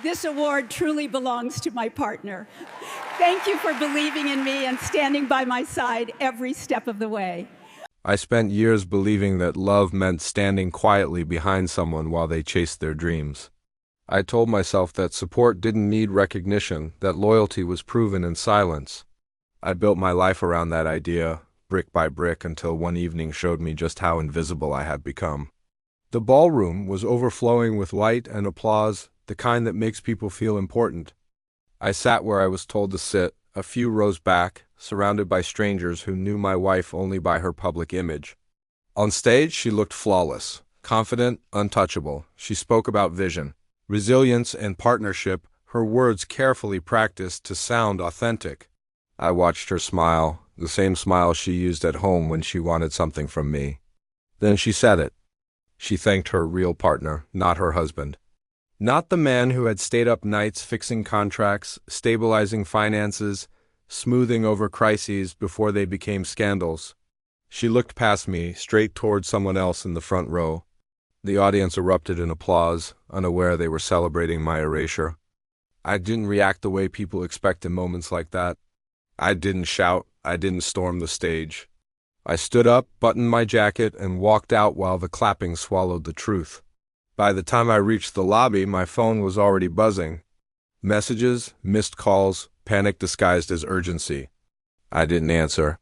This award truly belongs to my partner. Thank you for believing in me and standing by my side every step of the way. I spent years believing that love meant standing quietly behind someone while they chased their dreams. I told myself that support didn't need recognition, that loyalty was proven in silence. I built my life around that idea, brick by brick, until one evening showed me just how invisible I had become. The ballroom was overflowing with light and applause, the kind that makes people feel important. I sat where I was told to sit, a few rows back, surrounded by strangers who knew my wife only by her public image. On stage, she looked flawless, confident, untouchable. She spoke about vision, resilience, and partnership, her words carefully practiced to sound authentic. I watched her smile, the same smile she used at home when she wanted something from me. Then she said it. She thanked her real partner, not her husband. Not the man who had stayed up nights fixing contracts, stabilizing finances, smoothing over crises before they became scandals. She looked past me, straight toward someone else in the front row. The audience erupted in applause, unaware they were celebrating my erasure. I didn't react the way people expect in moments like that. I didn't shout. I didn't storm the stage. I stood up, buttoned my jacket, and walked out while the clapping swallowed the truth. By the time I reached the lobby, my phone was already buzzing. Messages, missed calls, panic disguised as urgency. I didn't answer.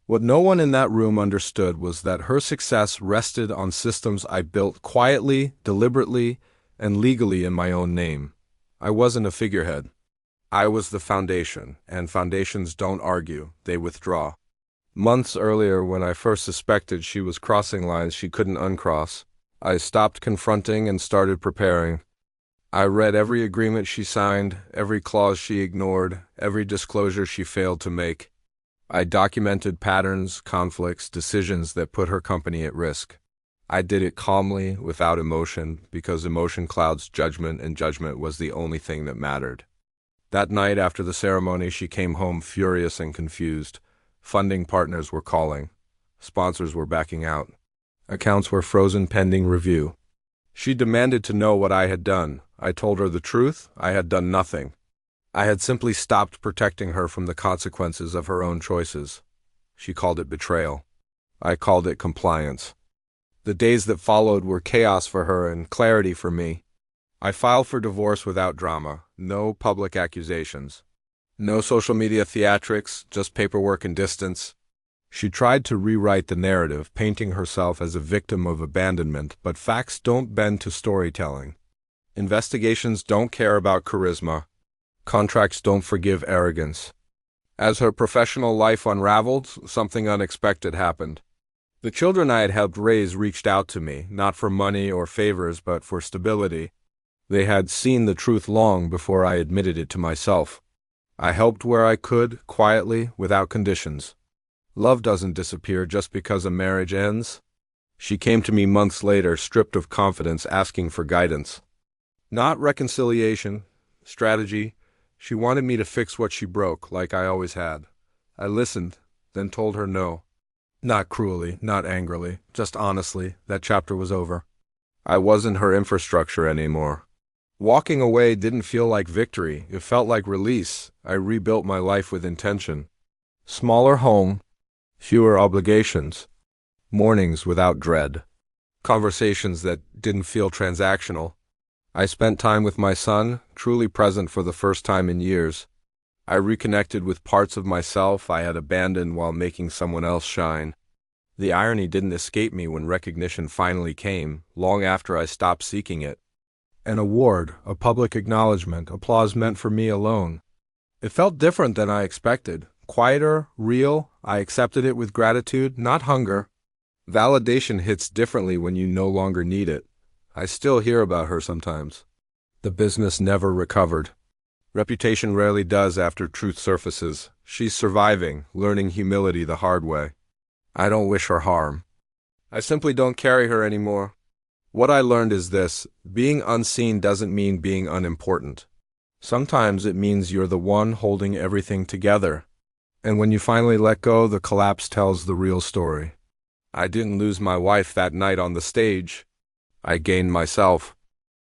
What no one in that room understood was that her success rested on systems I built quietly, deliberately, and legally in my own name. I wasn't a figurehead. I was the foundation, and foundations don't argue, they withdraw. Months earlier, when I first suspected she was crossing lines she couldn't uncross, I stopped confronting and started preparing. I read every agreement she signed, every clause she ignored, every disclosure she failed to make. I documented patterns, conflicts, decisions that put her company at risk. I did it calmly, without emotion, because emotion clouds judgment, and judgment was the only thing that mattered. That night after the ceremony, she came home furious and confused. Funding partners were calling. Sponsors were backing out. Accounts were frozen pending review. She demanded to know what I had done. I told her the truth. I had done nothing. I had simply stopped protecting her from the consequences of her own choices. She called it betrayal. I called it compliance. The days that followed were chaos for her and clarity for me. I filed for divorce without drama, no public accusations. No social media theatrics, just paperwork and distance. She tried to rewrite the narrative, painting herself as a victim of abandonment, but facts don't bend to storytelling. Investigations don't care about charisma. Contracts don't forgive arrogance. As her professional life unraveled, something unexpected happened. The children I had helped raise reached out to me, not for money or favors, but for stability. They had seen the truth long before I admitted it to myself. I helped where I could, quietly, without conditions. Love doesn't disappear just because a marriage ends. She came to me months later, stripped of confidence, asking for guidance. Not reconciliation, strategy. She wanted me to fix what she broke, like I always had. I listened, then told her no. Not cruelly, not angrily, just honestly, that chapter was over. I wasn't her infrastructure anymore. Walking away didn't feel like victory, it felt like release. I rebuilt my life with intention. Smaller home, fewer obligations, mornings without dread, conversations that didn't feel transactional. I spent time with my son, truly present for the first time in years. I reconnected with parts of myself I had abandoned while making someone else shine. The irony didn't escape me when recognition finally came, long after I stopped seeking it. An award, a public acknowledgement, applause meant for me alone. It felt different than I expected. Quieter, real. I accepted it with gratitude, not hunger. Validation hits differently when you no longer need it. I still hear about her sometimes. The business never recovered. Reputation rarely does after truth surfaces. She's surviving, learning humility the hard way. I don't wish her harm. I simply don't carry her anymore. What I learned is this: being unseen doesn't mean being unimportant. Sometimes it means you're the one holding everything together. And when you finally let go, the collapse tells the real story. I didn't lose my wife that night on the stage. I gained myself.